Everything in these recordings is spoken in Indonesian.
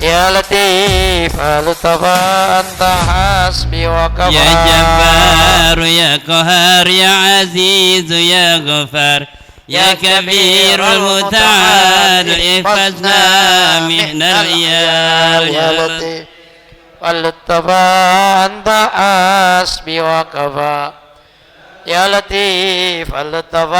يا لطيف لطف أنت حسبي وكفى يا جبار يا قهار يا عزيز يا غفار يا كبير المتعال احفظنا من الريال يا لطيف لطف أنت حسبي وكفى يا لطيف لطف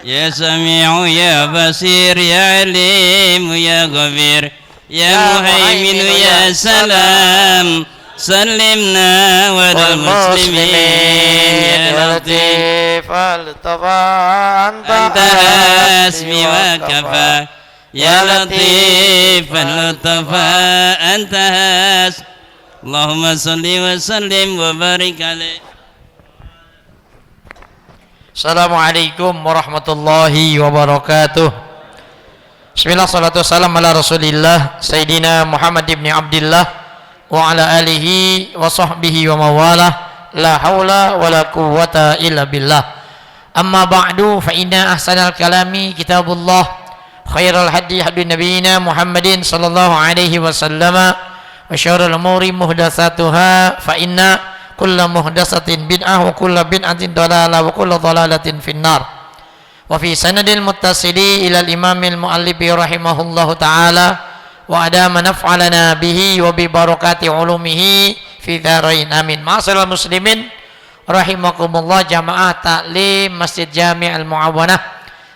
يا سميع يا بصير يا عليم يا غفير يا مهيمن يا سلام سلمنا والمسلمين يا لطيف لطف أنت حسبي وكفى يا لطيف اللطف أنت حسبي اللهم صل وسلم وبارك عليه. Assalamualaikum warahmatullahi wabarakatuh. Bismillah, salatu wassalam ala rasulillah Sayyidina Muhammad ibn Abdillah wa ala alihi wa sahbihi wa mawalah. La hawla wa la quwwata illa billah. Amma ba'du, fa inna ahsanal kalami kitabullah, khairal hadi hadi nabiyina Muhammadin sallallahu alaihi wasallam, wa syarrul umuri muhdatsatuha, fa inna kulla muhdatsatin bid'ah wa kulla bid'atin dalalah wa kulla dalalatin finnar. Wa fi sanadil muttasili ila al-imamil muallifi rahimahullahu ta'ala wa adama naf'alana bihi wa bi barakati ulumihi fi dharain amin. Ma'asyiral muslimin rahimakumullah, jamaah taklim Masjid Jami' Al-Mu'awanah.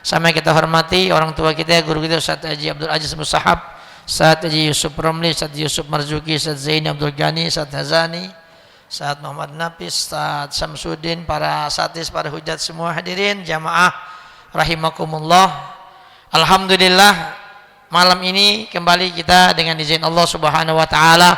Sama kita hormati orang tua kita, guru kita Ustaz Haji Abdul Aziz Musahab, Ustaz Haji Yusuf Romli, Ustaz Yusuf Marzuki, Ustaz Zaini Abdul Ghani, Ustaz Hazani, Ustaz Muhammad Nafis, Ustaz Samsudin, para satis, para hujat semua hadirin jamaah rahimakumullah. Alhamdulillah, malam ini kembali kita dengan izin Allah Subhanahu wa taala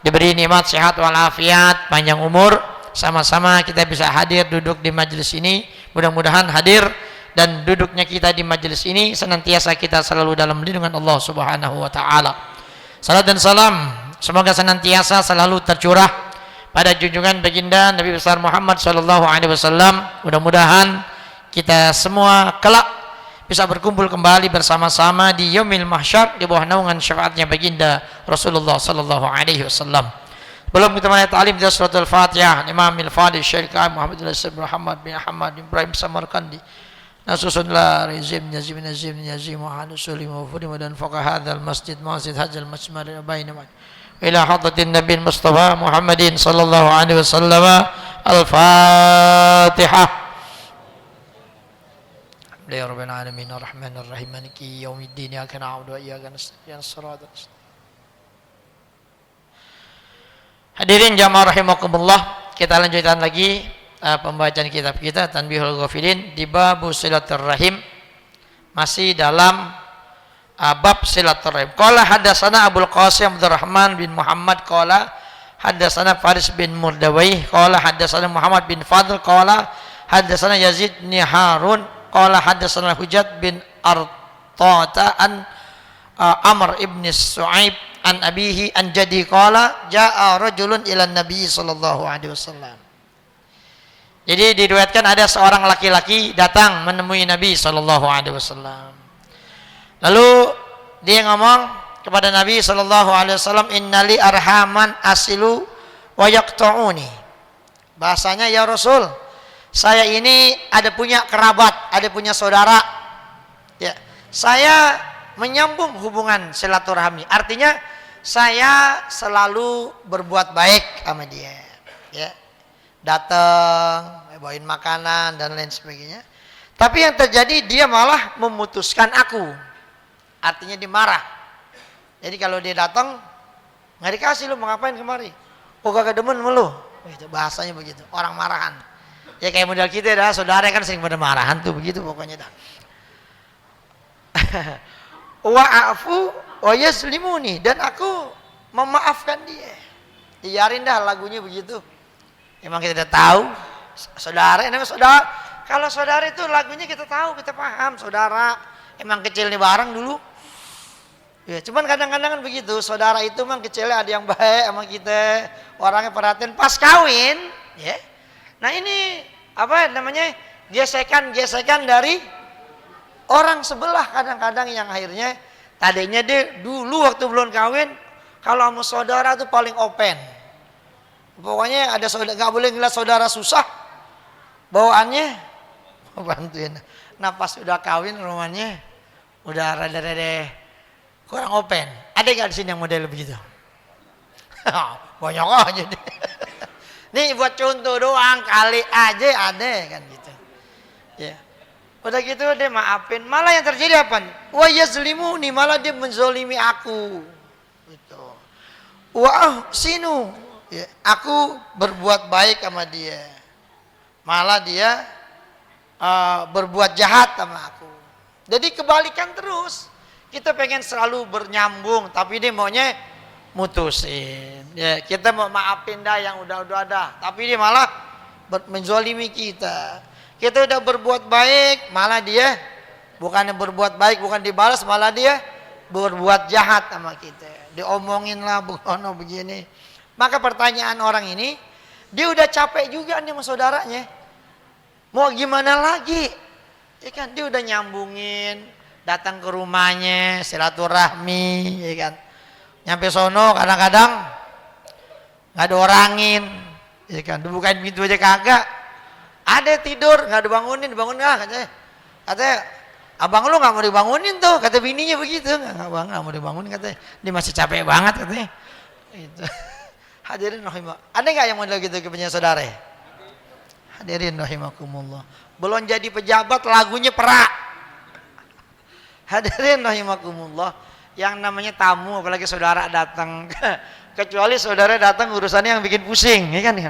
diberi nikmat sehat walafiat, panjang umur, sama-sama kita bisa hadir duduk di majelis ini. Mudah-mudahan hadir dan duduknya kita di majelis ini senantiasa kita selalu dalam lindungan Allah Subhanahu wa taala. Salat dan salam semoga senantiasa selalu tercurah pada junjungan baginda Nabi besar Muhammad sallallahu alaihi wasallam. Mudah-mudahan kita semua kelak bisa berkumpul kembali bersama-sama di yaumil mahsyar di bawah naungan syafaatnya baginda Rasulullah sallallahu alaihi wasallam. Belum kita mulai ta'lim dari suratul Fatihah, Imamil Fadil Syekh Muhammad Muhammad bin Ahmad Ibrahim Samarkandi. Nasusun la rizim nazim wa hanusulim wa fudim dan faqah hadzal masjid hadzal masmar bainama ila hadratin Nabi Mustafa Muhammadin sallallahu alaihi wasallam. Al-Fatihah. Ya Rabbil alamin arrahmanir rahim maliki yaumiddin iyyaka na'budu wa iyyaka nasta'in shiratal mustaqim. Hadirin jamaah rahimakumullah, kita lanjutkan lagi pembacaan kitab kita Tanbihul Ghafilin di bab silaturrahim, masih dalam bab silaturrahim. Qala hadatsana Abdul Qasim Abdurrahman bin Muhammad qala hadatsana Faris bin Murdawai qala hadatsana Muhammad bin Fadl qala hadatsana Yazid bin Harun qala hadatsana Hujat bin Artata an Amr ibn Su'aib an abihi an jadi qala jaa rajulun ila Nabi sallallahu alaihi wasallam. Jadi diriwayatkan ada seorang laki-laki datang menemui Nabi sallallahu alaihi wasallam. Lalu dia ngomong kepada Nabi sallallahu alaihi wasallam, innali arhaman asilu wa yaqta'uni. Bahasanya, ya Rasul, saya ini ada punya kerabat, ada punya saudara. Ya, saya menyambung hubungan silaturahmi. Artinya saya selalu berbuat baik sama dia. Ya. Datang, bawain makanan dan lain sebagainya. Tapi yang terjadi dia malah memutuskan aku. Artinya dimarah. Jadi kalau dia datang, nggak dikasih, lu mau ngapain kemari? Oh gak demen sama lu. Itu bahasanya begitu, orang marahan. Ya kayak model kita dah, saudara kan sering pada marahan tuh begitu pokoknya dah. Wa'afu wa yaslimuni, dan aku memaafkan dia. Biarin dah lagunya begitu. Emang kita udah tahu saudara, namanya saudara. Kalau saudara itu lagunya kita tahu, kita paham. Saudara emang kecil nih bareng dulu. Ya, cuman kadang-kadang kan begitu. Saudara itu emang kecilnya ada yang baik sama kita, orangnya perhatian. Pas kawin, ya. Nah ini apa namanya? Gesekan dari orang sebelah kadang-kadang yang akhirnya Tadinya dia dulu waktu belum kawin, kalau sama saudara tuh paling open. Pokoknya ada saudara, nggak boleh ngeliat saudara susah, bawaannya bantuin. Nah pas udah kawin rumahnya udah rada-rada kurang open. Ada nggak di sini yang model begitu? Banyak aja deh. Nih buat contoh doang, kali aja ada kan gitu. Ya. Udah gitu dia maafin, malah yang terjadi apa? Wa yazlimuni, malah dia menzolimi aku. Gitu. Wa sinu, ya, aku berbuat baik sama dia. Malah dia berbuat jahat sama aku. Jadi kebalikan terus. Kita pengen selalu bernyambung, tapi dia maunya mutusin. Ya, kita mau maafin dah yang udah ada, tapi dia malah menzolimi kita. Kita udah berbuat baik, malah dia bukannya berbuat baik, bukan dibalas, malah dia berbuat jahat sama kita. Diomongin lah begini. Maka pertanyaan orang ini, dia udah capek juga nih sama saudaranya. Mau gimana lagi? Ya kan, dia udah nyambungin, datang ke rumahnya, silaturahmi, ya kan. Nyampe sono kadang-kadang nggak ada orangin, ya kan. Dibukain pintu aja kagak. Ada tidur, nggak dibangunin nggak katanya, abang lu nggak mau dibangunin tuh, kata bininya begitu. Nggak bang, nggak mau dibangunin katanya, dia masih capek banget katanya. Itu. Hadirin rahimah, ada nggak yang model gitu ke punya saudara? Hadirin rahimakumullah, belum jadi pejabat lagunya perak. Hadirin rahimakumullah, yang namanya tamu apalagi saudara datang, kecuali saudara datang urusannya yang bikin pusing, ya kan?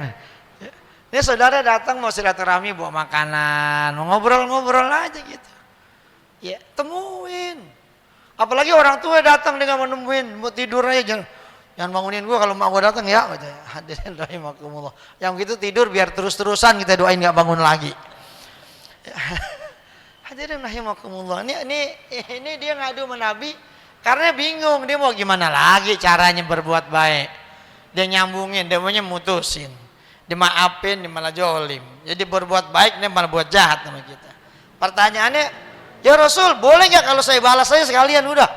Ini saudara datang mau silaturahmi, bawa makanan, mau ngobrol-ngobrol aja gitu. Ya, temuin. Apalagi orang tua datang dengan menemuin, mau tidur aja jangan bangunin gua kalau mak gua datang ya. Hadirin rahimakumullah. Yang gitu tidur biar terus-terusan kita doain nggak bangun lagi. Hadirin rahimakumullah. Ini dia ngadu sama Nabi karena bingung dia mau gimana lagi caranya berbuat baik. Dia nyambungin, dia maunya mutusin. Dimaafin, dia malah jolim. Jadi berbuat baik, dia malah buat jahat sama kita. Pertanyaannya, ya Rasul, boleh nggak kalau saya balas saya sekalian udah?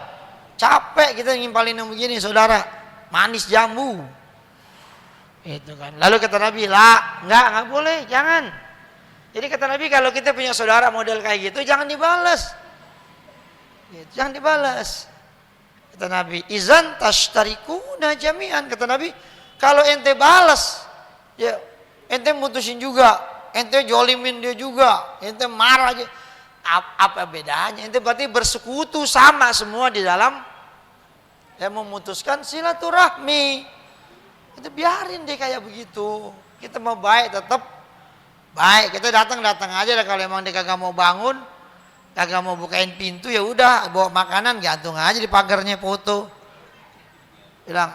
Capek kita ngimpalin yang begini, saudara. Manis jambu. Itu kan. Lalu kata Nabi, lah, nggak boleh, jangan. Jadi kata Nabi kalau kita punya saudara model kayak gitu, jangan dibalas. Jangan dibalas. Kata Nabi, izan tashtarikuna jami'an. Kata Nabi, kalau ente balas, ya ente mutusin juga, ente jolimin dia juga, ente marah aja. Apa bedanya? Ente berarti bersekutu sama semua di dalam yang memutuskan silaturahmi. Kita biarin dia kayak begitu. Kita mau baik tetap baik. Kita datang aja lah, kalau emang dia kagak mau bangun, kagak mau bukain pintu, ya udah bawa makanan gantung aja di pagarnya, foto. Bilang,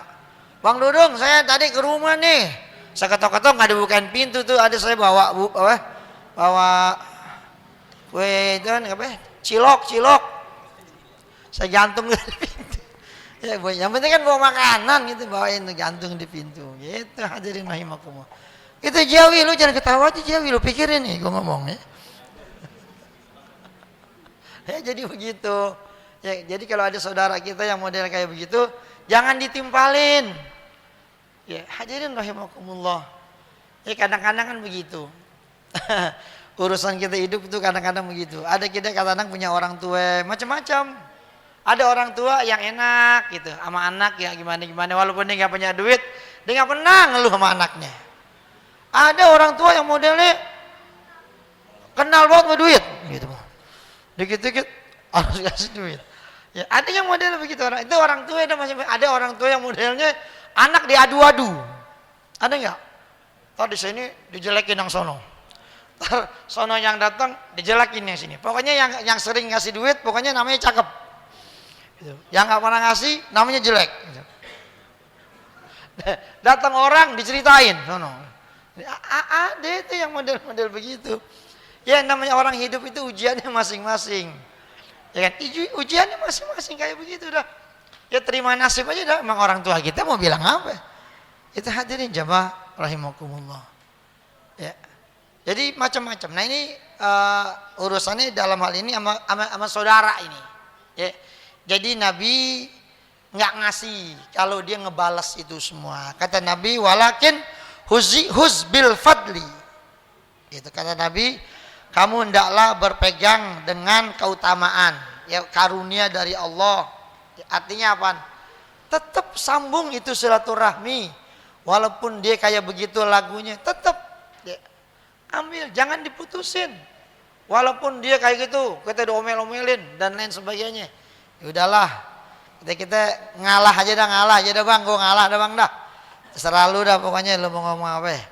Bang Dudung, saya tadi ke rumah nih. Saya ketok-ketok nggak dibukain pintu tuh, ada saya bawa kue itu kan apa? Cilok. Saya gantung di pintu. Ya, yang penting kan bawa makanan gitu, bawain gantung di pintu. Gitu, hadirin rahimakumullah. Itu Jawi, lu jangan ketawa aja Jawi, lu pikirin nih gua ngomong ya. Ya jadi begitu. Ya, jadi kalau ada saudara kita yang model kayak begitu, jangan ditimpalin. Ya, hadirin rahimakumullah. Ya kadang-kadang kan begitu. Urusan kita hidup itu kadang-kadang begitu. Ada kita kadang-kadang punya orang tua macam-macam. Ada orang tua yang enak gitu sama anak ya gimana walaupun dia nggak punya duit, dia nggak pernah ngeluh sama anaknya. Ada orang tua yang modelnya kenal banget sama duit gitu. Dikit-dikit harus kasih duit. Ya, ada yang model begitu orang. Itu orang tua ada orang tua yang modelnya anak diadu-adu. Ada nggak? Tadi di sini dijelekin yang sono. Sono yang datang dijelekin yang sini. Pokoknya yang sering ngasih duit pokoknya namanya cakep. Gitu. Yang nggak pernah ngasih namanya jelek. Gitu. Datang orang diceritain sono. Ada itu yang model-model begitu. Ya namanya orang hidup itu ujiannya masing-masing. Ya kan? Ujiannya masing-masing kayak begitu dah. Ya terima nasib aja dah. Emang orang tua kita mau bilang apa? Itu hadirin jamaah rahimakumullah. Ya. Jadi macam-macam. Nah ini urusannya dalam hal ini sama saudara ini. Ya. Jadi Nabi nggak ngasih kalau dia ngebalas itu semua. Kata Nabi, walakin huz bil fadli. Itu kata Nabi, kamu hendaklah berpegang dengan keutamaan, ya karunia dari Allah. Artinya apa? Tetap sambung itu silaturahmi, walaupun dia kayak begitu lagunya, tetap ya, ambil, jangan diputusin. Walaupun dia kayak gitu, kita diomel-omelin dan lain sebagainya. Ya udahlah, kita ngalah aja dah bang, gue ngalah dah bang dah. Terserah lu dah pokoknya, lu mau ngomong apa ya.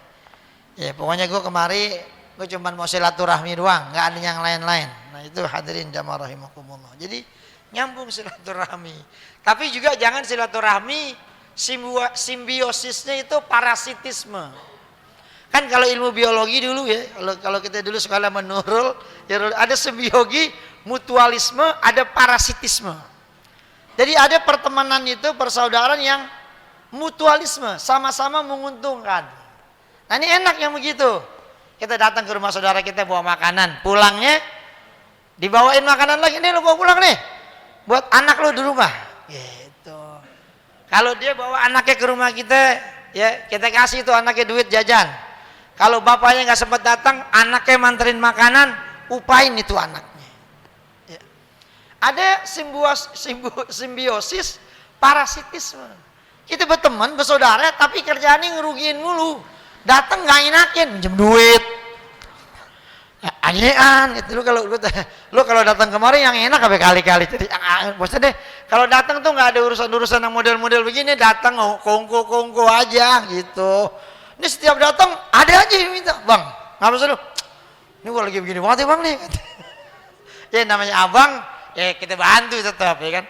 Ya pokoknya gue kemari, gue cuma mau silaturahmi doang, nggak ada yang lain-lain. Nah itu hadirin jamaah rahimakumullah. Jadi nyambung silaturahmi. Tapi juga jangan silaturahmi simbiosisnya itu parasitisme. Kan kalau ilmu biologi dulu ya, kalau kita dulu sekolah menurul, ya ada simbiogi, mutualisme, ada parasitisme. Jadi ada pertemanan itu, persaudaraan yang mutualisme, sama-sama menguntungkan. Nah ini enak yang begitu. Kita datang ke rumah saudara kita bawa makanan, pulangnya dibawain makanan lagi, nih lo bawa pulang nih, buat anak lo di rumah. Gitu. Kalau dia bawa anaknya ke rumah kita, ya kita kasih itu anaknya duit jajan. Kalau bapaknya nggak sempat datang, anaknya manterin makanan, upain itu anaknya. Ya. Ada simbiosis parasitisme. Kita berteman, bersaudara, tapi kerjaannya ngerugiin mulu. Datang nggak enakin, minjem duit. Anyean gitu. Lu kalau datang kemarin yang enak apa kali-kali. Jadi maksudnya deh, kalau datang tuh nggak ada urusan-urusan yang model-model begini, datang kongko aja gitu. Ini setiap datang ada aja yang minta, bang, ngapa sih lu? Ini gua lagi begini banget ya bang nih. Ya namanya abang, ya kita bantu tetap ya kan.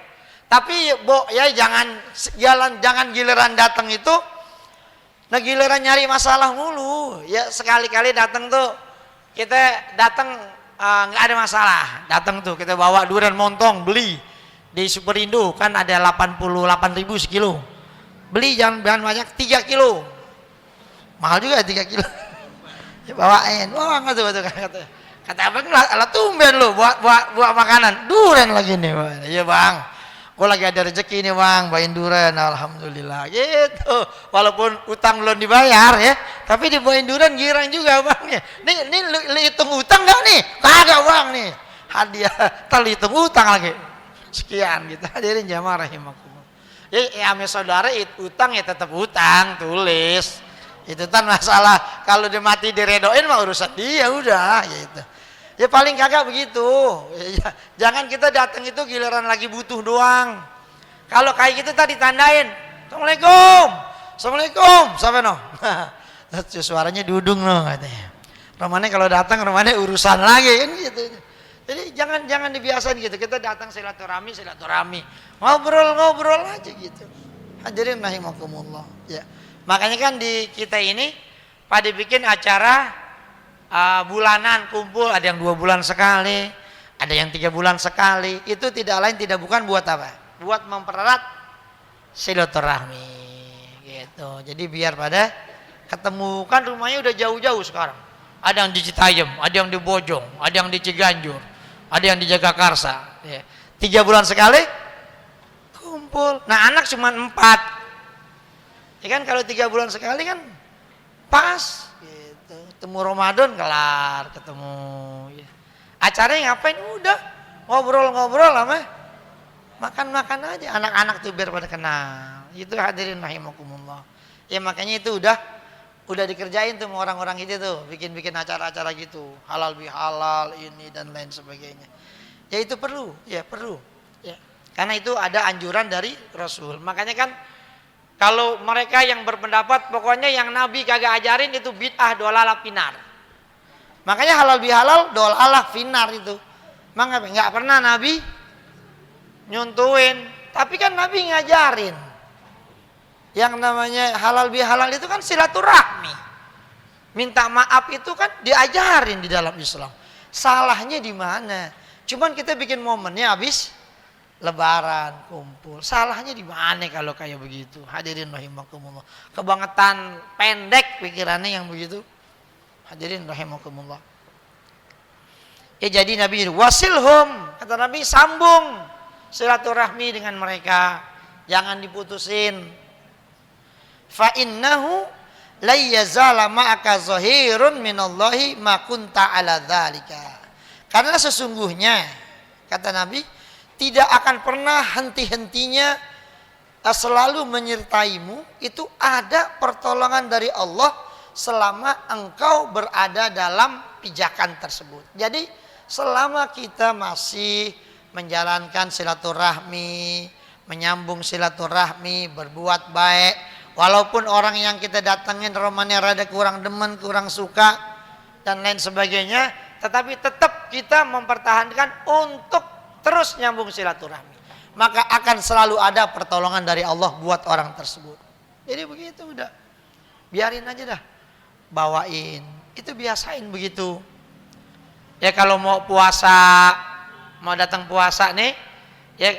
Tapi ya jangan giliran datang itu, nah giliran nyari masalah mulu. Ya sekali-kali datang tuh kita datang nggak ada masalah. Datang tuh kita bawa durian montong beli di Superindo kan ada 88.000 sekilo. Beli jangan banyak 3 kilo. Mahal juga 3 kilo. Ya bawain. Wah nggak tuh kata abang ala tumben lu buat makanan durian lagi nih bang. Iya bang, gue lagi ada rezeki nih bang, bawain durian, alhamdulillah gitu. Walaupun utang belum dibayar ya, tapi dibawain durian girang juga bang. Nih lu hitung utang nggak nih? Kagak bang nih, hadiah terhitung utang lagi sekian gitu. Hadirin jamaah rahimakumullah. Ya ame saudara utang ya tetap utang, tulis. Itu kan masalah, kalau dia mati diredoin mah urusan dia udah gitu. Ya paling kagak begitu. Ya, jangan kita datang itu giliran lagi butuh doang. Kalau kayak gitu tadi tandain, assalamualaikum, assalamualaikum, sampai no. Suaranya dudung no katanya. Romane kalau datang romane urusan lagi kan gitu. Jadi jangan dibiasain gitu. Kita datang silaturahmi, ngobrol aja gitu. Hadirin rahimakumullah. Ya. Makanya kan di kita ini pada bikin acara bulanan kumpul, ada yang 2 bulan sekali, ada yang 3 bulan sekali. Itu tidak lain tidak bukan buat apa? Buat mempererat silaturahmi gitu. Jadi biar pada ketemu, kan rumahnya udah jauh-jauh sekarang. Ada yang di Citayam, ada yang di Bojong, ada yang di Ciganjur, ada yang di Jagakarsa. Ya. 3 bulan sekali kumpul. Nah anak cuma 4. Ya kan kalau 3 bulan sekali kan pas gitu. Ketemu Ramadan kelar, ketemu ya. Acaranya ngapain? Udah ngobrol-ngobrol sama makan-makan aja. Anak-anak tuh biar pada kenal. Itu hadirin rahimakumullah. Ya makanya itu udah dikerjain tuh sama orang-orang itu tuh, bikin-bikin acara-acara gitu. Halal bihalal ini dan lain sebagainya. Ya itu perlu. Ya. Karena itu ada anjuran dari Rasul. Makanya kan kalau mereka yang berpendapat pokoknya yang Nabi kagak ajarin itu bid'ah dolalah finar. Makanya halal bihalal dolalah finar itu. Makanya nggak pernah Nabi nyuntuin, tapi kan Nabi ngajarin. Yang namanya halal bihalal itu kan silaturahmi. Minta maaf itu kan diajarin di dalam Islam. Salahnya di mana? Cuman kita bikin momennya habis Lebaran kumpul, salahnya di mana kalau kayak begitu? Hadirin rahimakumullah. Kebangetan pendek pikirannya yang begitu. Hadirin rahimakumullah. Ya jadi Nabi wasilhum, kata Nabi sambung silaturahmi dengan mereka, jangan diputusin. Fa innahu la yazala ma'aka zahirun minallahi ma kunta ala dzalika. Karena sesungguhnya kata Nabi, tidak akan pernah henti-hentinya selalu menyertaimu itu ada pertolongan dari Allah selama engkau berada dalam pijakan tersebut. Jadi selama kita masih menjalankan silaturahmi, menyambung silaturahmi, berbuat baik, walaupun orang yang kita datangin romannya rada kurang demen, kurang suka dan lain sebagainya, tetapi tetap kita mempertahankan untuk terus nyambung silaturahmi, maka akan selalu ada pertolongan dari Allah buat orang tersebut. Jadi begitu udah, biarin aja dah, bawain, itu biasain begitu. Ya kalau mau puasa, mau datang puasa nih, ya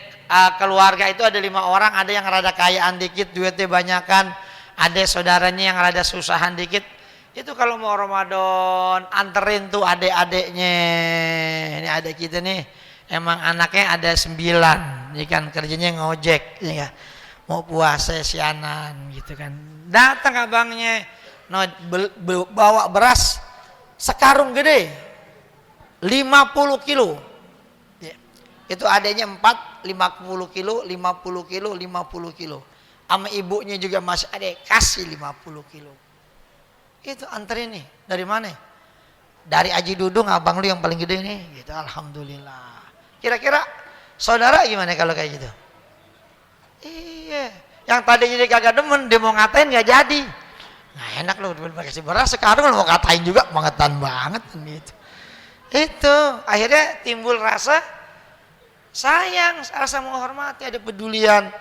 keluarga itu ada 5 orang, ada yang rada kayaan dikit, duitnya banyakan, ada saudaranya yang rada susahan dikit. Itu kalau mau Ramadan anterin tuh adik-adiknya. Ini adik kita nih, emang anaknya ada 9, ini kan kerjanya ngojek, ya. Mau puasa sianan gitu kan. Datang abangnya, bawa beras sekarung gede, 50 kilo. Ya. Itu adanya 4, 50 kilo, 50 kilo, 50 kilo. Sama ibunya juga masih ada, kasih 50 kilo. Itu anterin nih, dari mana? Dari Aji Dudung, abang lu yang paling gede nih, gitu. Alhamdulillah. Kira-kira saudara gimana kalau kayak gitu? Iya, yang tadinya dia kagak demen, dia mau ngatain nggak jadi. Nah enak lu, kasih beras, sekarang lu mau ngatain juga, bangetan banget gitu. Itu akhirnya timbul rasa sayang, rasa menghormati, ada pedulian.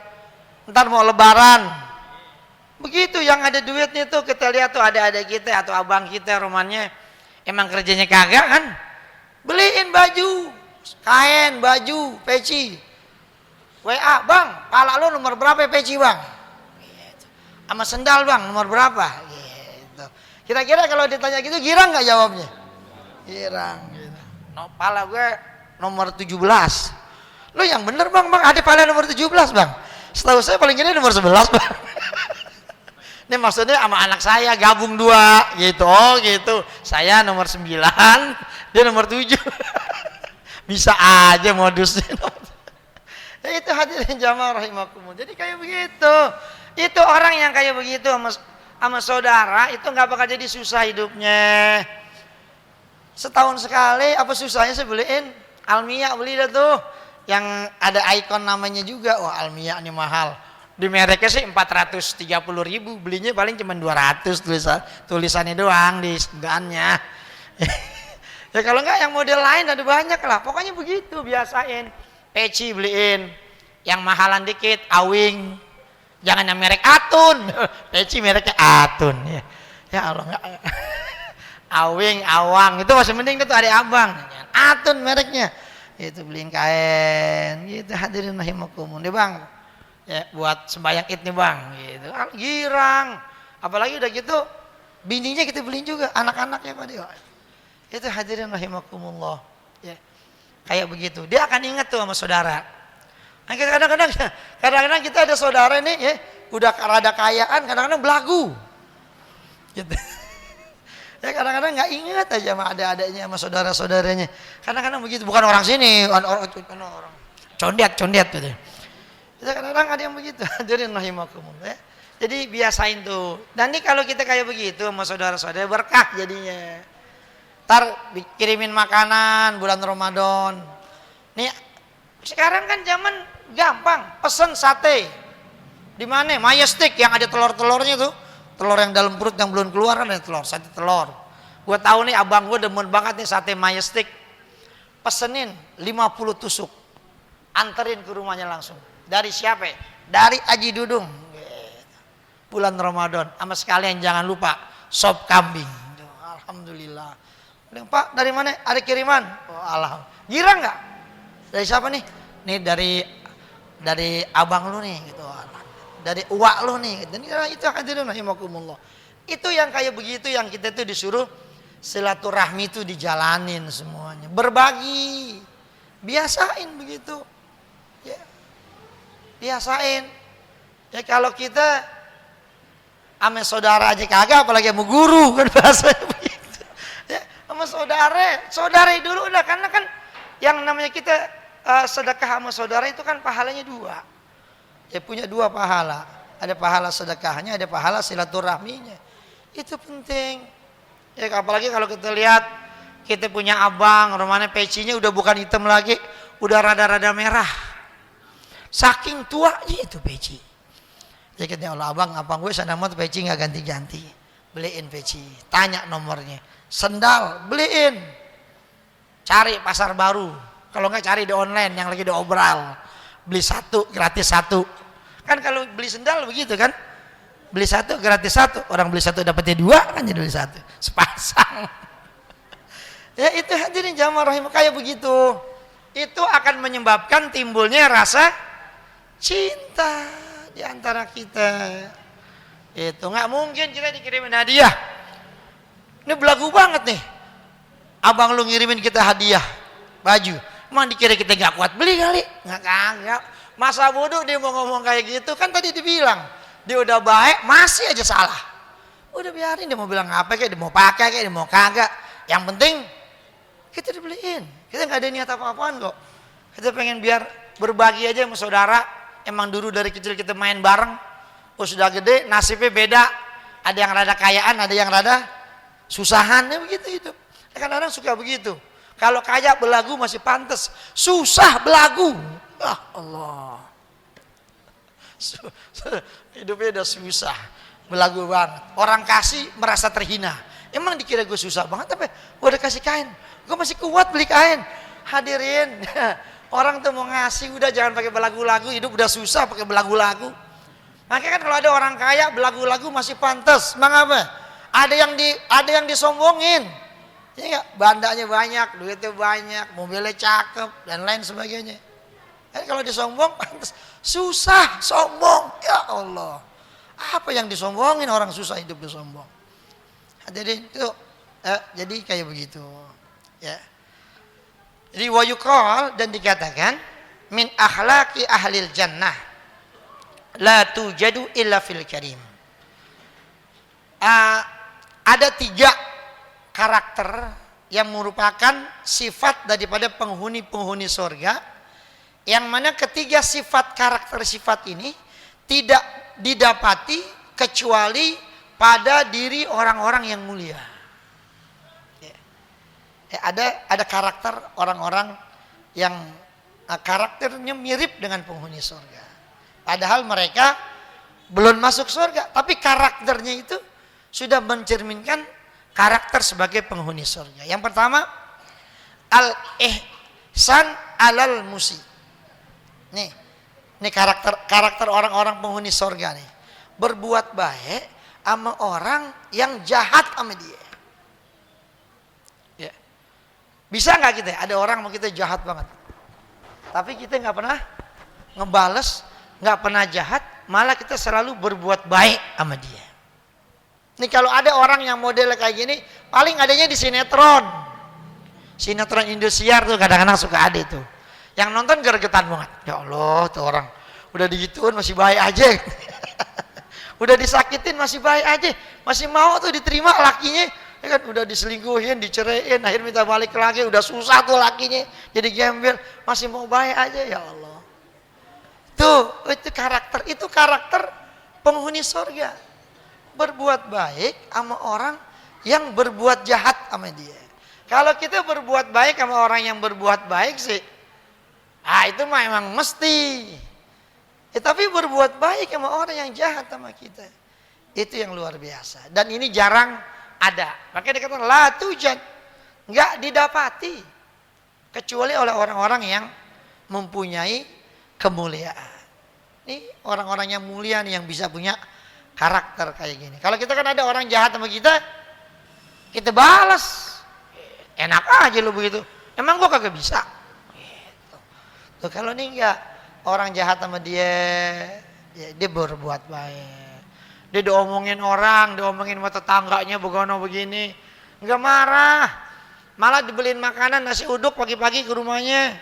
Ntar mau lebaran, begitu yang ada duitnya tuh kita lihat tuh ada kita atau abang kita romannya emang kerjanya kagak kan, beliin baju, kain, baju, peci. WA, bang, pala lu nomor berapa peci bang? Gitu. Sama sendal bang, nomor berapa? Gitu. Kira-kira kalau ditanya gitu girang nggak jawabnya? Girang. Gitu. No, pala gue nomor 17. Lu yang bener bang, ada pala nomor 17 bang. Setahu saya paling gede nomor 11 bang. Ini maksudnya sama anak saya gabung 2 gitu. Oh gitu. Saya nomor 9, dia nomor 7. Bisa aja modusnya. Ya, itu hadirin jamaah rahimakumullah. Jadi kayak begitu. Itu orang yang kayak begitu sama saudara itu nggak bakal jadi susah hidupnya. Setahun sekali apa susahnya saya beliin Almia, beli dah tuh yang ada ikon namanya juga. Wah Almia ini mahal. Di mereknya sih 430.000, belinya paling cuma 200 tulisannya doang di segannya. Ya kalau enggak yang model lain ada banyak lah. Pokoknya begitu, biasain. Peci beliin, yang mahalan dikit, Awing. Jangan yang merek Atun. Peci mereknya Atun. Ya Allah enggak. Awing, Awang, itu masih mending itu ada abang. Atun mereknya. Itu beliin kain. Gitu hadirin rahimakumullah. Nih bang. Ya, buat sembahyang Id nih bang, gitu. Girang, apalagi udah gitu, bininya kita beliin juga, anak-anaknya pada. Itu hadirin rahimakumullah. Ya, kayak begitu, dia akan ingat tuh sama saudara. Nah, kadang-kadang kita ada saudara nih, ya, udah rada kayaan, kadang-kadang belagu. Gitu. Ya kadang-kadang nggak ingat aja sama ada-adanya, sama saudara-saudaranya. Kadang-kadang begitu, bukan orang sini, orang condet gitu. Kadang-kadang ada yang begitu. Hadirin rahimakumullah. Ya. Jadi biasain tuh. Dan ini kalau kita kayak begitu sama saudara-saudara berkah jadinya. Ntar kirimin makanan bulan Ramadan. Nih sekarang kan zaman gampang, pesen sate. Di mana? Majestic yang ada telur-telurnya tuh. Telur yang dalam perut yang belum keluar kan ada telur, sate telur. Gua tahu nih abang gua demen banget nih sate Majestic. Pesenin 50 tusuk. Anterin ke rumahnya langsung. Dari siapa? Dari Aji Dudung. Bulan Ramadan. Sama sekalian jangan lupa sop kambing. Alhamdulillah. Pak dari mana? Ada kiriman. Oh, alhamdulillah. Girang nggak? Dari siapa nih? Nih dari abang lu nih. Gitu. Dari uak lu nih. Dan itu hadirin rahimakumullah. Itu yang kayak begitu yang kita tuh disuruh silaturahmi itu dijalanin semuanya. Berbagi. Biasain begitu. Ya. biasain. Ya kalau kita sama saudara aja kagak, apalagi sama guru, kan bahasanya begitu. Ya, sama saudara dulu udah, karena kan yang namanya kita sedekah sama saudara itu kan pahalanya dua. Ya punya dua pahala. Ada pahala sedekahnya, ada pahala silaturahminya. Itu penting. Ya apalagi kalau kita lihat kita punya abang, rumahnya pecinya udah bukan hitam lagi, udah rada-rada merah. Saking tuanya itu peci. Ya katanya Allah, abang gue sana mah peci nggak ganti-ganti, beliin peci. Tanya nomornya. Sendal beliin. Cari pasar baru. Kalau nggak cari di online yang lagi diobral. Beli satu gratis satu. Kan kalau beli sendal begitu kan, beli satu gratis satu, orang beli satu dapatnya dua kan, jadi beli satu sepasang. Ya itu hadirin jamaah rahimah, kayak begitu. Itu akan menyebabkan timbulnya rasa cinta di antara kita. Itu nggak mungkin kita dikirimin hadiah. Ini belagu banget nih, abang lu ngirimin kita hadiah baju, emang dikira kita nggak kuat beli kali? Nggak kagak. Masa bodoh dia mau ngomong kayak gitu, kan tadi dibilang dia udah baik masih aja salah. Udah biarin dia mau bilang apa kayak, dia mau pakai kayak, dia mau kagak. Yang penting kita dibeliin. Kita nggak ada niat apa-apaan kok. Kita pengen biar berbagi aja sama saudara. Emang dulu dari kecil kita main bareng. Oh sudah gede nasibnya beda. Ada yang rada kayaan, ada yang rada susahan. Ya begitu hidup. Kadang-kadang suka begitu. Kalau kaya belagu masih pantas, susah belagu. Ah Allah, hidupnya udah susah, belagu banget. Orang kasih merasa terhina. Emang dikira gue susah banget apa? Gue udah kasih kain, gue masih kuat beli kain. Hadirin, orang tuh mau ngasih udah jangan pakai belagu-lagu. Hidup udah susah pakai belagu-lagu. Makanya kan kalau ada orang kaya belagu-lagu masih pantas. Mengapa? Ada yang disombongin. Ya gak? Bandanya banyak, duitnya banyak, mobilnya cakep dan lain sebagainya. Kalau disombong pantas, susah sombong. Ya Allah, apa yang disombongin, orang susah hidup disombong. Jadi itu jadi kayak begitu ya. Jadi wa yuqal, dan dikatakan min akhlaqi ahlil jannah la tujadu illa fil karim. Ada 3 karakter yang merupakan sifat daripada penghuni-penghuni surga, yang mana ketiga karakter sifat ini tidak didapati kecuali pada diri orang-orang yang mulia. Ada karakter orang-orang yang karakternya mirip dengan penghuni surga. Padahal mereka belum masuk surga, tapi karakternya itu sudah mencerminkan karakter sebagai penghuni surga. Yang pertama, al-ihsan alal musi. Nih karakter orang-orang penghuni surga nih. Berbuat baik sama orang yang jahat sama dia. Ya. Bisa nggak kita? Ada orang mau kita jahat banget, tapi kita nggak pernah ngebales, nggak pernah jahat, malah kita selalu berbuat baik sama dia. Nih kalau ada orang yang model kayak gini, paling adanya di sinetron Indosiar tuh kadang-kadang suka ada tuh. Yang nonton gergetan banget. Ya Allah, tuh orang udah digituin masih baik aja. Udah disakitin masih baik aja, masih mau tuh diterima lakinya. Ya kan udah diselingkuhin, diceraiin, akhirnya minta balik lagi, udah susah tuh lakinya, jadi gembel, masih mau baik aja. Ya Allah. Itu karakter penghuni surga. Berbuat baik sama orang yang berbuat jahat sama dia. Kalau kita berbuat baik sama orang yang berbuat baik sih, itu mah emang mesti. Tapi berbuat baik sama orang yang jahat sama kita, itu yang luar biasa. Dan ini jarang ada. Makanya dikatakan la tujad, nggak didapati kecuali oleh orang-orang yang mempunyai kemuliaan. Ini orang-orang yang mulia nih yang bisa punya karakter kayak gini. Kalau kita kan ada orang jahat sama kita balas. Enak aja lu begitu. Emang gua kagak bisa. Tuh, kalau ini enggak, orang jahat sama dia, dia berbuat baik. Dia diomongin orang, diomongin sama tetangganya begini, enggak marah. Malah dibeliin makanan nasi uduk pagi-pagi ke rumahnya.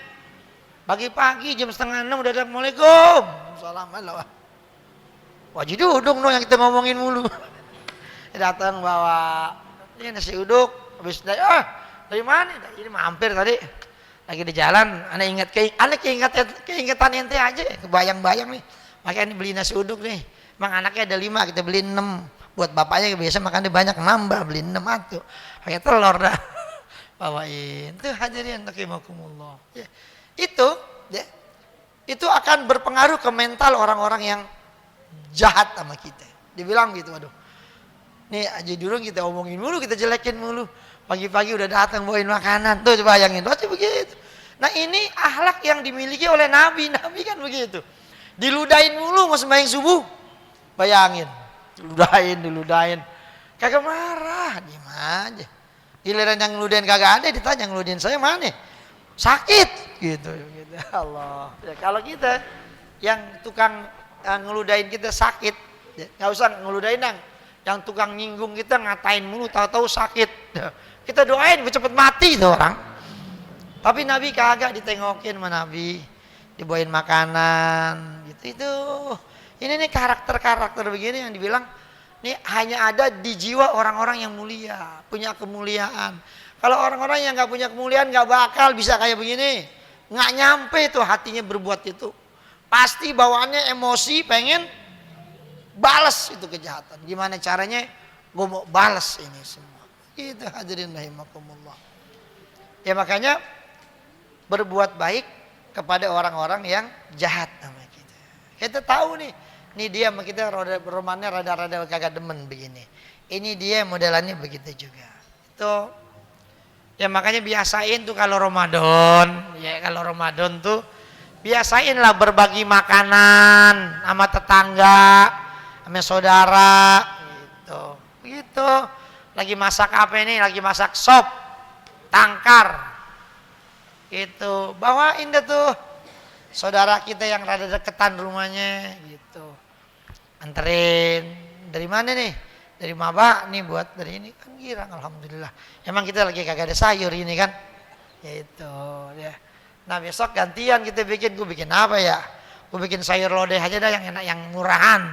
Pagi-pagi jam 5:30 udah ada Assalamualaikum. Salam Allah. Wajib duduk no yang kita ngomongin mulu. Datang bawa ini nasi uduk, habis dari mana? Ini mampir tadi. Lagi di jalan, aneh keingetan ente aja, kebayang-bayang nih. Makanya beli nasi uduk nih. Emang anaknya ada 5, kita beli 6. Buat bapaknya biasa makan dia banyak, nambah beli 6 atuh. Pakai telur dah. Bawain. Itu hadirin rahimakumullah. Ya. Itu akan berpengaruh ke mental orang-orang yang jahat sama kita. Dibilang gitu, waduh. Nih aja dulu kita omongin mulu, kita jelekin mulu. Pagi-pagi udah datang bawain makanan. Tuh coba bayangin, pasti begitu. Nah ini akhlak yang dimiliki oleh Nabi. Nabi kan begitu. Diludahin mulu mau sembahyang subuh. Bayangin. Diludahin. Kagak marah, diem aja. Giliran yang ngeludahin kagak ada, ditanya ngeludahin saya mana? Sakit gitu. Allah. Ya, kalau kita yang tukang ngeludahin kita sakit, nggak usah ngeludahin yang tukang nyinggung kita ngatain mulu, tahu-tahu sakit. Kita doain cepet mati tuh orang. Tapi Nabi kagak ditengokin sama Nabi, dibawain makanan gitu. Itu ini nih karakter begini yang dibilang nih hanya ada di jiwa orang-orang yang mulia, punya kemuliaan. Kalau orang-orang yang nggak punya kemuliaan nggak bakal bisa kayak begini, nggak nyampe tuh hatinya berbuat itu. Pasti bawaannya emosi, pengen balas itu kejahatan. Gimana caranya? Gue mau balas ini semua. Itu hadirin rahimakumullah. Ya makanya berbuat baik kepada orang-orang yang jahat sama kita. Kita tahu nih dia sama kita romannya rada-rada kagak demen begini. Ini dia modelannya begitu juga. Itu ya makanya biasain tuh kalau Ramadan tuh biasainlah berbagi makanan sama tetangga, sama saudara gitu. Begitu. Lagi masak apa ini? Lagi masak sop tangkar. Gitu. Bawain deh tuh saudara kita yang rada deketan rumahnya gitu. Anterin. Dari mana nih? Dari Maba nih buat dari ini kan girang alhamdulillah. Emang kita lagi kagak ada sayur ini kan? Ya itu ya. Nah besok gantian kita bikin, gue bikin apa ya? Gue bikin sayur lodeh aja dah yang enak, yang murahan.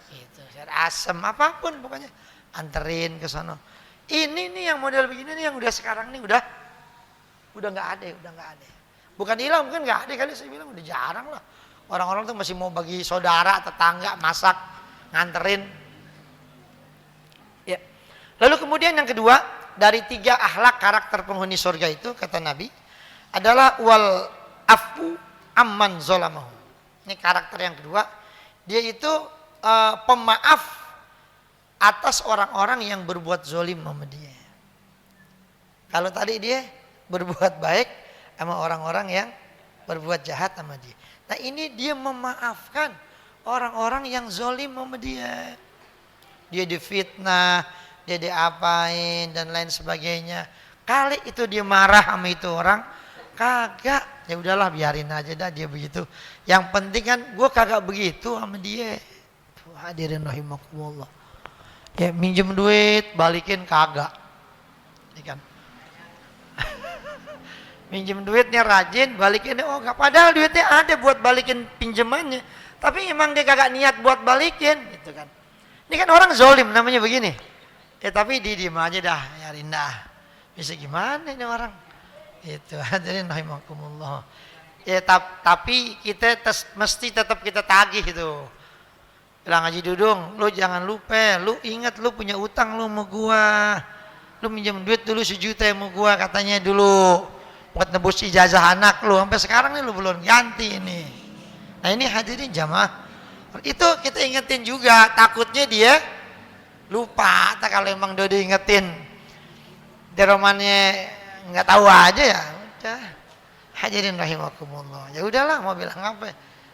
Gitu, sayur asem apapun pokoknya. Anterin ke sana. Ini nih yang model begini nih yang udah sekarang nih udah nggak ada. Bukan hilang, mungkin nggak ada kali, saya bilang udah jarang lah. Orang-orang tuh masih mau bagi saudara, tetangga, masak, nganterin. Ya. Lalu kemudian yang kedua, dari 3 akhlak karakter penghuni surga itu kata Nabi adalah wal afu amman zolamahu. Ini karakter yang kedua, dia itu pemaaf atas orang-orang yang berbuat zolim sama dia. Kalau tadi dia berbuat baik sama orang-orang yang berbuat jahat sama dia. Nah ini dia memaafkan orang-orang yang zolim sama dia. Dia difitnah, dia diapain dan lain sebagainya. Kali itu dia marah sama itu orang, kagak. Ya udahlah biarin aja dah dia begitu. Yang penting kan gue kagak begitu sama dia. Hadirin rahimakumullah. Ya minjem duit, balikin kagak. Ini kan. Minjem duitnya rajin, balikin enggak, padahal duitnya ada buat balikin pinjamannya. Tapi emang dia kagak niat buat balikin gitu kan. Ini kan orang zolim namanya begini. Ya tapi diem aja dah, biarin dah. Bisa gimana ini orang? Itu hadirin rahimakumullah. Ya tapi kita mesti tetap kita tagih itu. Bilang Haji Dudung, lu jangan lupa, lu ingat lu punya utang lu sama gua. Lu minjem duit dulu 1 juta sama gua katanya dulu. Buat nebus ijazah anak lu, sampai sekarang nih lu belum ganti ini. Nah ini hadirin jamaah, itu kita ingetin juga, takutnya dia lupa. Tak kalau emang dia diingetin, dia romannya nggak tahu aja ya. Udah, hadirin rahimakumullah. Ya udahlah mau bilang apa?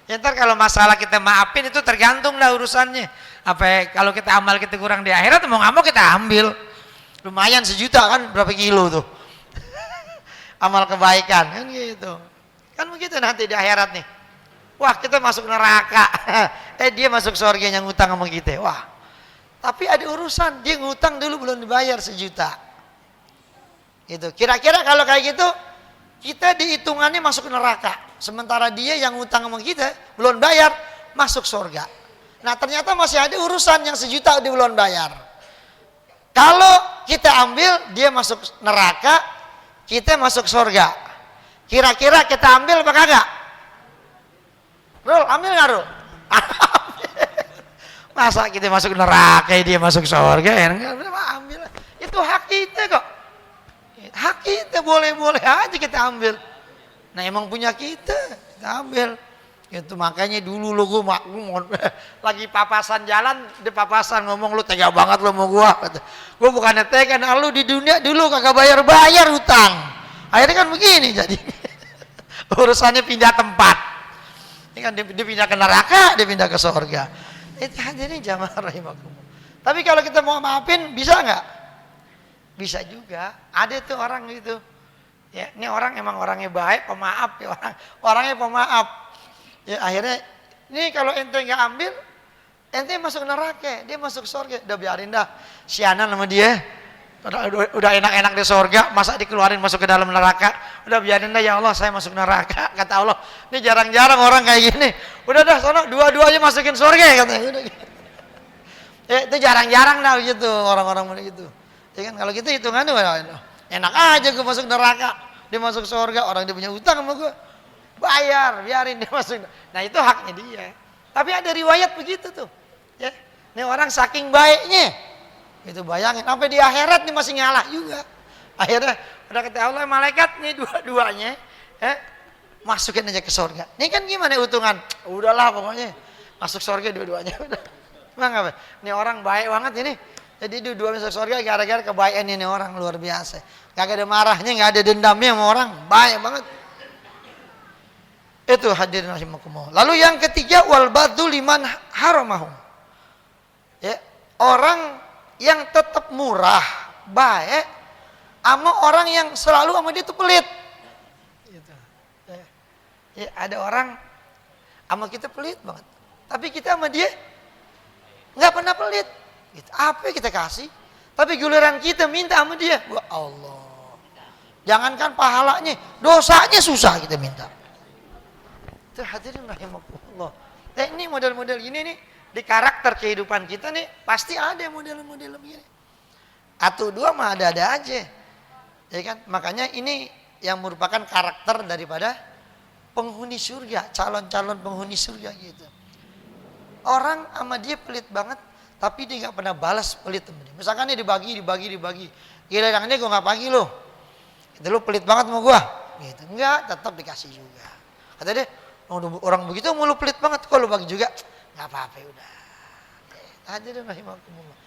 Ya ntar kalau masalah kita maafin itu tergantung lah urusannya. Apa kalau kita amal kita kurang di akhirat mau nggak mau kita ambil. Lumayan 1 juta kan berapa kilo tuh? Amal kebaikan kan gitu. Kan begitu nanti di akhirat nih. Wah, kita masuk neraka. Dia masuk surga yang ngutang sama kita. Wah. Tapi ada urusan, dia ngutang dulu belum dibayar 1 juta. Gitu. Kira-kira kalau kayak gitu kita dihitungannya masuk neraka. Sementara dia yang utang sama kita belum bayar masuk surga. Nah ternyata masih ada urusan yang 1 juta dia belum bayar. Kalau kita ambil dia masuk neraka, kita masuk surga. Kira-kira kita ambil apa kagak? Rul, ambil nggak Rul? Masa kita masuk neraka dia masuk surga? Enggak, ambil. Itu hak kita kok. Hak kita, boleh-boleh aja kita ambil. Nah emang punya kita ambil. Itu makanya dulu lo gue lagi papasan jalan, di papasan ngomong lu tega banget lo mau gua. Gue bukannya tega, nah lu di dunia dulu kagak bayar utang. Akhirnya kan begini jadi. Urusannya pindah tempat. Ini kan dia pindah ke neraka, dia pindah ke surga. Itu hadirin jamaah rahimakumullah. Tapi kalau kita mau maafin bisa nggak? Bisa juga. Ada tuh orang gitu. Ya, ini orang emang orangnya baik, pemaaf ya orangnya pemaaf. Ya akhirnya ini kalau ente nggak ambil, ente masuk neraka, dia masuk surga. Udah biarin dah. Sianan sama dia. Udah enak-enak di surga, masa dikeluarin masuk ke dalam neraka. Udah biarin dah ya Allah, saya masuk neraka. Kata Allah, ini jarang-jarang orang kayak gini. Udah dah, sono dua-duanya masukin surga katanya. Udah. Ya, itu jarang-jarang dah gitu orang-orang begitu. Ya kan kalau gitu hitungannya enak aja gue masuk neraka, dia masuk surga, orang dia punya utang sama gue. Bayar, biarin dia masuk. Nah, itu haknya dia. Tapi ada riwayat begitu tuh. Ya. Ini orang saking baiknya. Itu bayangin sampai di akhirat nih masih ngalah juga. Akhirnya udah kata Allah malaikat nih dua-duanya masukin aja ke surga. Ini kan gimana hitungan? Udahlah pokoknya masuk surga dua-duanya udah. Emang apa? Ini orang baik banget ini. Jadi dua-duanya masuk surga gara-gara kebaikan ini orang luar biasa. Gak ada marahnya, gak ada dendamnya sama orang, baik banget. Itu hadirin rahimakumullah. Lalu yang ketiga wal badul liman haramahum. Ya, orang yang tetap murah, baik sama orang yang selalu sama dia itu pelit. Gitu. Ya, ada orang sama kita pelit banget. Tapi kita sama dia nggak pernah pelit. Gitu. Apa yang kita kasih? Tapi giliran kita minta sama dia, wah Allah. Jangankan pahalanya, dosanya susah kita minta. Itu hadirin rahimakumullah. Nah, ini model-model gini nih di karakter kehidupan kita nih pasti ada model-model begini. Atau dua mah ada-ada aja. Ya kan? Makanya ini yang merupakan karakter daripada penghuni surga, calon-calon penghuni surga gitu. Orang sama dia pelit banget, tapi dia nggak pernah balas pelit sama dia. Misalkan dia dibagi. Giliran dia gue nggak bagi lo. Itu lo pelit banget sama gue. Gitu. Enggak, tetap dikasih juga. Kata dia, orang begitu mau lu pelit banget, kok lu bagi juga? Nggak apa-apa udah. Hadirin rahimakumullah.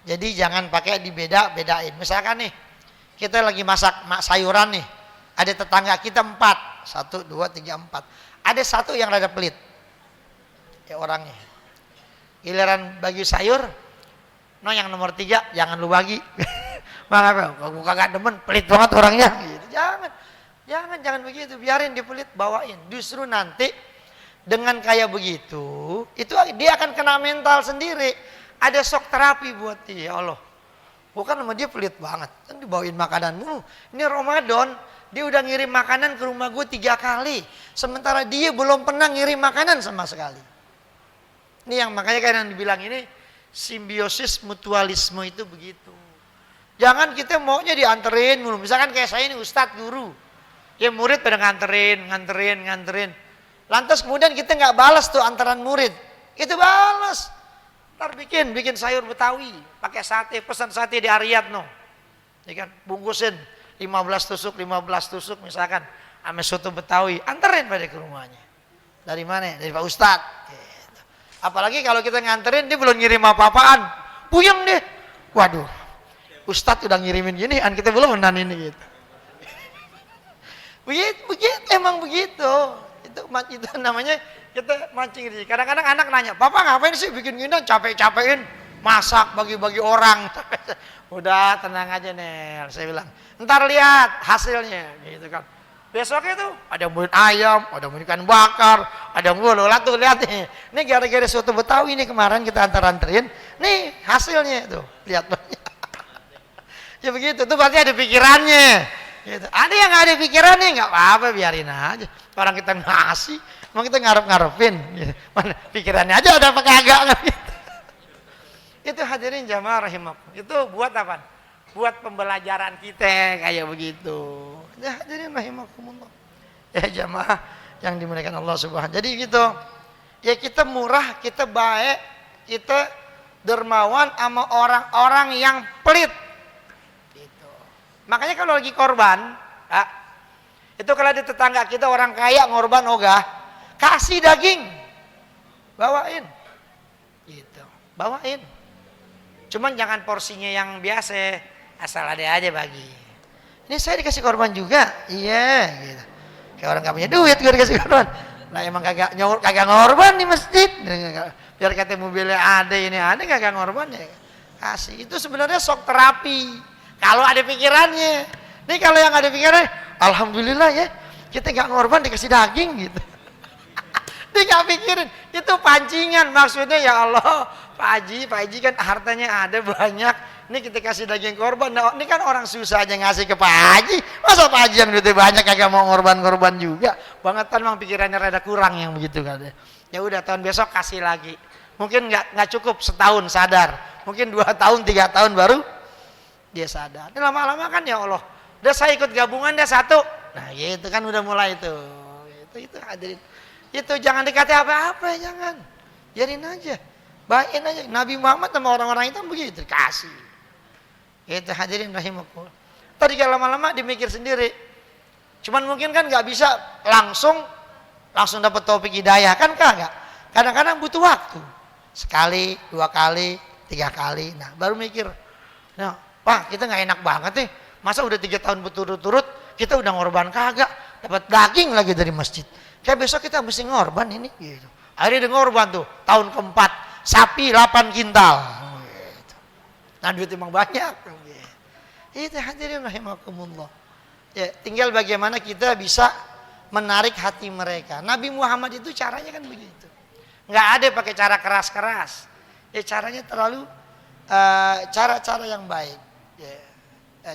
Jadi jangan pakai dibeda-bedain. Misalkan nih, kita lagi masak sayuran nih. Ada tetangga kita 4. 1, 2, 3, 4. Ada satu yang rada pelit. Ya orangnya. Giliran bagi sayur, yang nomor 3 jangan lu bagi. Mengapa? Gua kagak demen, pelit banget orangnya. Gitu. Jangan begitu. Biarin dia pelit, bawain. Justru nanti dengan kayak begitu, itu dia akan kena mental sendiri. Ada shock terapi buat dia. Ya Allah. Bukan sama dia pelit banget. Kan dibawain makanan mulu. Ini Ramadan, dia udah ngirim makanan ke rumah gue 3 kali. Sementara dia belum pernah ngirim makanan sama sekali. Ini yang makanya kan yang dibilang ini simbiosis mutualisme itu begitu. Jangan kita maunya dianterin mulu. Misalkan kayak saya ini ustadz guru. Ya murid pada nganterin. Lantas kemudian kita nggak balas tuh antaran murid. Itu balas. Ntar bikin sayur Betawi. Pakai sate, pesan sate di Ariadno. Ya kan, bungkusin 15 tusuk misalkan. Ame soto Betawi. Anterin pada ke rumahnya. Dari mana? Dari Pak Ustadz. Gitu. Apalagi kalau kita nganterin, dia belum ngirim apa-apaan. Puyeng deh. Waduh. Ustadz udah ngirimin gini, kita belum menan ini gitu. Begitu, emang begitu. Itu namanya kita mancing rezeki. Kadang-kadang anak nanya, "Papa ngapain sih bikin gini? Capek-capekin masak bagi-bagi orang." Udah tenang aja Nel, saya bilang. Ntar lihat hasilnya gitu kan. Besoknya tuh ada yang buat ayam, ada yang ikan bakar, ada yang tuh lihat nih. Ini gara-gara soto Betawi nih kemarin kita anterin. Nih hasilnya tuh, lihat banyak. Ya begitu, tuh berarti ada pikirannya. Gitu. Ada yang nggak ada pikirannya, nggak apa-apa, biarin aja. Orang kita ngasih, emang kita ngarep-ngarepin. Gitu. Mana pikirannya aja ada apa kagak kan gitu. Itu hadirin jamaah rahimakum. Itu buat apa? Buat pembelajaran kita kayak begitu. Ya hadirin rahimakumullah. Ya jamaah yang dimuliakan Allah Subhanahu. Jadi gitu. Ya kita murah, kita baik, kita dermawan sama orang-orang yang pelit. Gitu. Makanya kalau lagi korban, itu kalau di tetangga kita orang kaya ngorban ogah, kasih daging, bawain. Gitu. Bawain. Cuman jangan porsinya yang biasa, asal ada aja bagi. Ini saya dikasih korban juga, iya. Gitu. Kayak orang gak punya duit gue dikasih korban. Nah emang kagak ngorban di masjid. Biar kata mobilnya ada ini ada kagak ngorban ya. Kasih. Itu sebenarnya sok terapi. Kalau ada pikirannya. Nih kalau yang ada pikirannya, alhamdulillah ya kita gak ngorban dikasih daging gitu. Dia gak pikirin. Itu pancingan maksudnya ya Allah. Pak Haji kan hartanya ada banyak. Ini kita kasih daging korban. Nah, ini kan orang susah aja ngasih ke Pak Haji. Masa Pak Haji yang duitnya banyak kagak mau ngorban-ngorban juga. Bangetan memang pikirannya rada kurang yang begitu kan. Ya udah tahun besok kasih lagi. Mungkin nggak cukup setahun sadar. Mungkin 2 tahun 3 tahun baru dia sadar. Ini lama-lama kan ya Allah. Udah saya ikut gabungan dah 1. Nah gitu kan udah mulai itu. Itu hadirin. Itu jangan dikata apa-apa jangan. Biarin aja. Baik aja. Nabi Muhammad sama orang-orang itu begitu kasih. Itu hadirin rahimakumullah. Tadi kalau lama-lama dimikir sendiri. Cuman mungkin kan nggak bisa langsung dapat taufik hidayah kan kagak. Kadang-kadang butuh waktu. Sekali, 2 kali, 3 kali. Nah baru mikir. Nah, Pak kita nggak enak banget nih. Masa udah 3 tahun berturut-turut kita udah ngorban kagak. Dapat daging lagi dari masjid. Kayak besok kita mesti ngorban ini. Gitu. Akhirnya dia ngorban tuh tahun keempat. Sapi 8 kintal. Nah duit emang banyak. Itu hadirin rahimakumullah. Ya, tinggal bagaimana kita bisa menarik hati mereka. Nabi Muhammad itu caranya kan begitu. Nggak ada pakai cara keras-keras. Ya caranya terlalu cara-cara yang baik. Ya,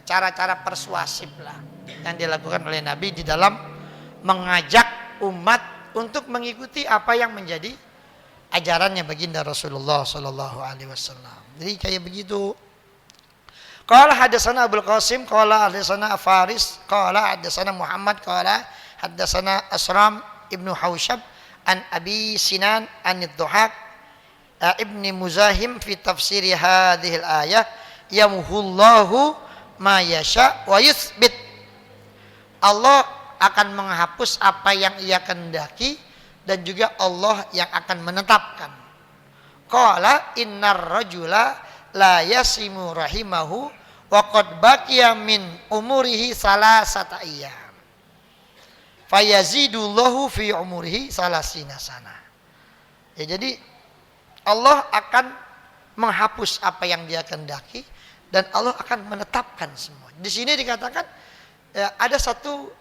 cara-cara persuasif lah yang dilakukan oleh Nabi di dalam mengajak umat untuk mengikuti apa yang menjadi ajarannya baginda Rasulullah sallallahu alaihi wasallam. Jadi kayak begitu. Qala hadatsana Abdul Qasim qala hadatsana Faris qala hadatsana Muhammad qala hadatsana Asram ibnu Hausyab an Abi Sinan an Ad-Dhahak ibni Muzahim fi tafsir hadhihi al-ayah yamhullahu ma yasha wa yuthbit. Allah akan menghapus apa yang Ia kehendaki dan juga Allah yang akan menetapkan. Qala innar rajula la yasimu rahimahu wa qad baqiya min umurihi salasata ayyam. Fayazidullahu fi umurihi salasina sana. Ya jadi Allah akan menghapus apa yang Dia kehendaki dan Allah akan menetapkan semua. Di sini dikatakan ya, ada satu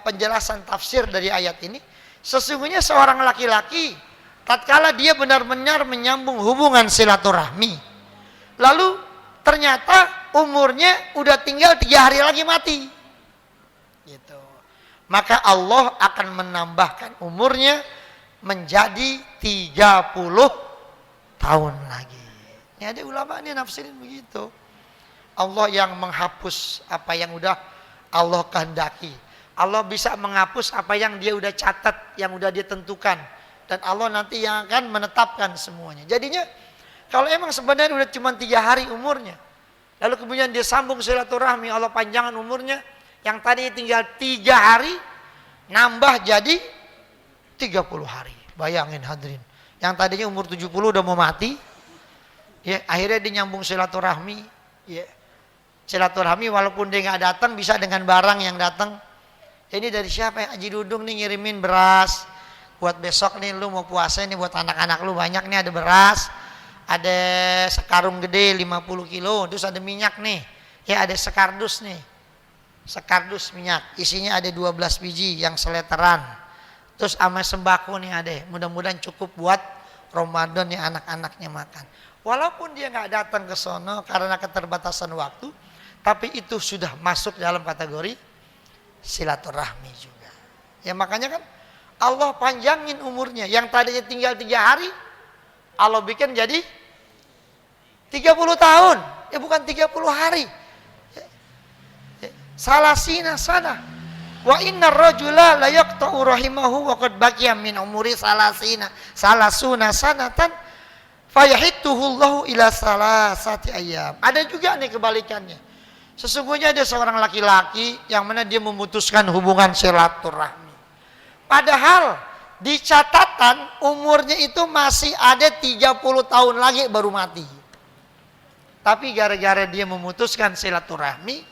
penjelasan tafsir dari ayat ini. Sesungguhnya seorang laki-laki tatkala dia benar-benar menyambung hubungan silaturahmi, lalu ternyata umurnya udah tinggal 3 hari lagi mati, gitu. Maka Allah akan menambahkan umurnya menjadi 30 tahun lagi. Ini ada ulama ini nafsirin begitu. Allah yang menghapus apa yang udah Allah kehendaki. Allah bisa menghapus apa yang Dia udah catat, yang udah Dia tentukan. Dan Allah nanti yang akan menetapkan semuanya. Jadinya kalau emang sebenarnya udah cuma 3 hari umurnya, lalu kemudian dia sambung silaturahmi, Allah panjangkan umurnya, yang tadi tinggal 3 hari, nambah jadi 30 hari. Bayangin hadirin, yang tadinya umur 70 udah mau mati, ya akhirnya dia nyambung silaturahmi, ya. Silaturahmi walaupun dia nggak datang bisa dengan barang yang datang. Ini dari siapa ya? Haji Dudung nih ngirimin beras buat besok nih, lu mau puasa nih buat anak-anak lu banyak nih, ada beras, ada sekarung gede 50 kilo, terus ada minyak nih, ya ada sekardus nih, sekardus minyak, isinya ada 12 biji yang seleteran, terus sama sembako nih ada, mudah-mudahan cukup buat Ramadan ya anak-anaknya makan. Walaupun dia nggak datang ke sono karena keterbatasan waktu, tapi itu sudah masuk dalam kategori silaturahmi juga. Ya makanya kan Allah panjangin umurnya. Yang tadinya tinggal 3 hari, Allah bikin jadi 30 tahun. Ya bukan 30 hari. Salasina sana. Wa innar rajula la yaqta'u rahimahu wa qad baqiya min umuri salasuna sanatan fayahituhu Allahu ila salasati ayyam. Ada juga nih kebalikannya. Sesungguhnya ada seorang laki-laki yang mana dia memutuskan hubungan silaturahmi. Padahal di catatan umurnya itu masih ada 30 tahun lagi baru mati. Tapi gara-gara dia memutuskan silaturahmi,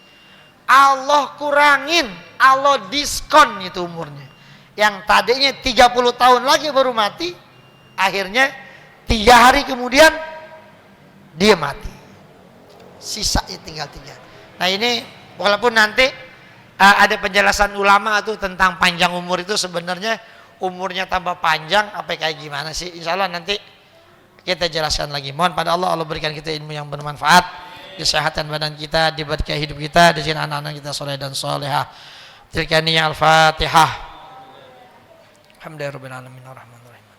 Allah kurangin, Allah diskon itu umurnya. Yang tadinya 30 tahun lagi baru mati, akhirnya 3 hari kemudian dia mati. Sisanya tinggal 3. Nah ini walaupun nanti ada penjelasan ulama tuh tentang panjang umur itu sebenarnya umurnya tambah panjang apa kayak gimana sih? Insya Allah nanti kita jelaskan lagi. Mohon pada Allah, Allah berikan kita ilmu yang bermanfaat, kesehatan badan kita, diberkahi hidup kita, di sini anak-anak kita soleh dan solehah. Tilka niyya al-Fatihah. Alhamdulillahirabbil alamin arrahmanirrahim.